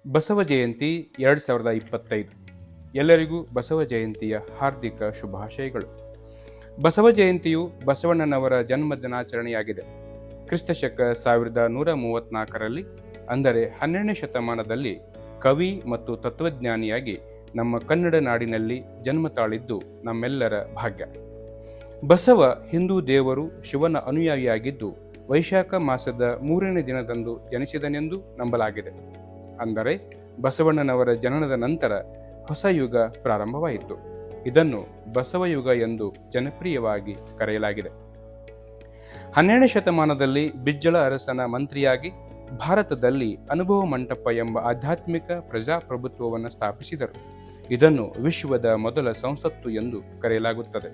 ಬಸವ ಜಯಂತಿ 2025. ಎಲ್ಲರಿಗೂ ಬಸವ ಜಯಂತಿಯ ಹಾರ್ದಿಕ ಶುಭಾಶಯಗಳು. ಬಸವ ಜಯಂತಿಯು ಬಸವಣ್ಣನವರ ಜನ್ಮ ದಿನಾಚರಣೆಯಾಗಿದೆ. ಕ್ರಿಸ್ತಶಕ 1134ರಲ್ಲಿ, ಅಂದರೆ 12ನೇ ಶತಮಾನದಲ್ಲಿ ಕವಿ ಮತ್ತು ತತ್ವಜ್ಞಾನಿಯಾಗಿ ನಮ್ಮ ಕನ್ನಡ ನಾಡಿನಲ್ಲಿ ಜನ್ಮ ತಾಳಿದ್ದು ನಮ್ಮೆಲ್ಲರ ಭಾಗ್ಯ. ಬಸವ ಹಿಂದೂ ದೇವರು ಶಿವನ ಅನುಯಾಯಿಯಾಗಿದ್ದು ವೈಶಾಖ ಮಾಸದ 3ನೇ ದಿನದಂದು ಜನಿಸಿದನೆಂದು ನಂಬಲಾಗಿದೆ. ಅಂದರೆ ಬಸವಣ್ಣನವರ ಜನನದ ನಂತರ ಹೊಸ ಯುಗ ಪ್ರಾರಂಭವಾಯಿತು. ಇದನ್ನು ಬಸವಯುಗ ಎಂದು ಜನಪ್ರಿಯವಾಗಿ ಕರೆಯಲಾಗಿದೆ. 12ನೇ ಶತಮಾನದಲ್ಲಿ ಬಿಜ್ಜಳ ಅರಸನ ಮಂತ್ರಿಯಾಗಿ ಭಾರತದಲ್ಲಿ ಅನುಭವ ಮಂಟಪ ಎಂಬ ಆಧ್ಯಾತ್ಮಿಕ ಪ್ರಜಾಪ್ರಭುತ್ವವನ್ನು ಸ್ಥಾಪಿಸಿದರು. ಇದನ್ನು ವಿಶ್ವದ ಮೊದಲ ಸಂಸತ್ತು ಎಂದು ಕರೆಯಲಾಗುತ್ತದೆ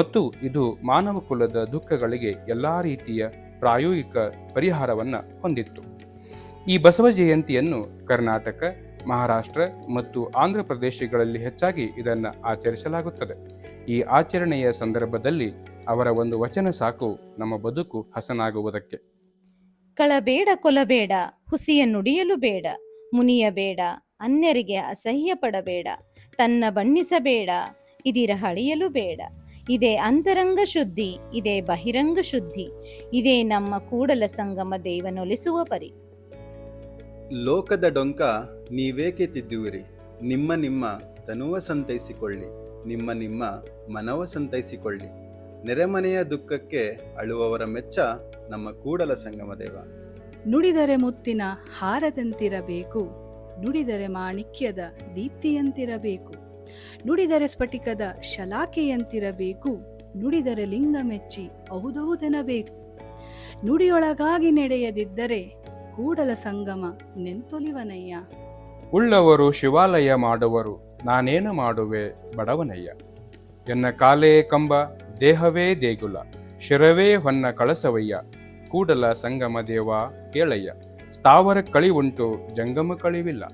ಮತ್ತು ಇದು ಮಾನವ ಕುಲದ ದುಃಖಗಳಿಗೆ ಎಲ್ಲ ರೀತಿಯ ಪ್ರಾಯೋಗಿಕ ಪರಿಹಾರವನ್ನು ಹೊಂದಿತ್ತು. ಈ ಬಸವ ಜಯಂತಿಯನ್ನು ಕರ್ನಾಟಕ, ಮಹಾರಾಷ್ಟ್ರ ಮತ್ತು ಆಂಧ್ರ ಪ್ರದೇಶಗಳಲ್ಲಿ ಹೆಚ್ಚಾಗಿ ಇದನ್ನು ಆಚರಿಸಲಾಗುತ್ತದೆ. ಈ ಆಚರಣೆಯ ಸಂದರ್ಭದಲ್ಲಿ ಅವರ ಒಂದು ವಚನ ಸಾಕು ನಮ್ಮ ಬದುಕು ಹಸನಾಗುವುದಕ್ಕೆ. ಕಳಬೇಡ ಕೊಲಬೇಡ, ಹುಸಿಯ ನುಡಿಯಲು ಬೇಡ, ಮುನಿಯಬೇಡ, ಅನ್ಯರಿಗೆ ಅಸಹ್ಯ ಪಡಬೇಡ, ತನ್ನ ಬಣ್ಣಿಸಬೇಡ, ಇದಿರ ಹಳಿಯಲು ಬೇಡ. ಇದೇ ಅಂತರಂಗ ಶುದ್ಧಿ, ಇದೇ ಬಹಿರಂಗ ಶುದ್ಧಿ, ಇದೇ ನಮ್ಮ ಕೂಡಲ ಸಂಗಮ ದೇವನೊಲಿಸುವ ಪರಿ. ಲೋಕದ ಡೊಂಕ ನೀವೇಕೆ ತಿದ್ದುವಿರಿ, ನಿಮ್ಮ ನಿಮ್ಮ ತನುವ ಸಂತೈಸಿಕೊಳ್ಳಿ, ನಿಮ್ಮ ನಿಮ್ಮ ಮನವ ಸಂತೈಸಿಕೊಳ್ಳಿ. ನೆರೆಮನೆಯ ದುಃಖಕ್ಕೆ ಅಳುವವರ ಮೆಚ್ಚ ನಮ್ಮ ಕೂಡಲ ಸಂಗಮ ದೇವ. ನುಡಿದರೆ ಮುತ್ತಿನ ಹಾರದಂತಿರಬೇಕು, ನುಡಿದರೆ ಮಾಣಿಕ್ಯದ ದೀಪ್ತಿಯಂತಿರಬೇಕು, ನುಡಿದರೆ ಸ್ಫಟಿಕದ ಶಲಾಕೆಯಂತಿರಬೇಕು, ನುಡಿದರೆ ಲಿಂಗ ಮೆಚ್ಚಿ ಔದೌದೆನಬೇಕು. ನುಡಿಯೊಳಗಾಗಿ ನಡೆಯದಿದ್ದರೆ ಕೂಡಲ ಸಂಗಮ ನೆಂತೊಲಿವನಯ್ಯ. ಉಳ್ಳವರು ಶಿವಾಲಯ ಮಾಡುವರು, ನಾನೇನು ಮಾಡುವೆ ಬಡವನಯ್ಯ. ಎನ್ನ ಕಾಲೇ ಕಂಬ, ದೇಹವೇ ದೇಗುಲ, ಶಿರವೇ ಹೊನ್ನ ಕಳಸವಯ್ಯ. ಕೂಡಲ ಸಂಗಮ ದೇವ ಕೇಳಯ್ಯ. ಸ್ಥಾವರ ಕಳಿ ಉಂಟು, ಜಂಗಮ ಕಳಿವಿಲ್ಲ.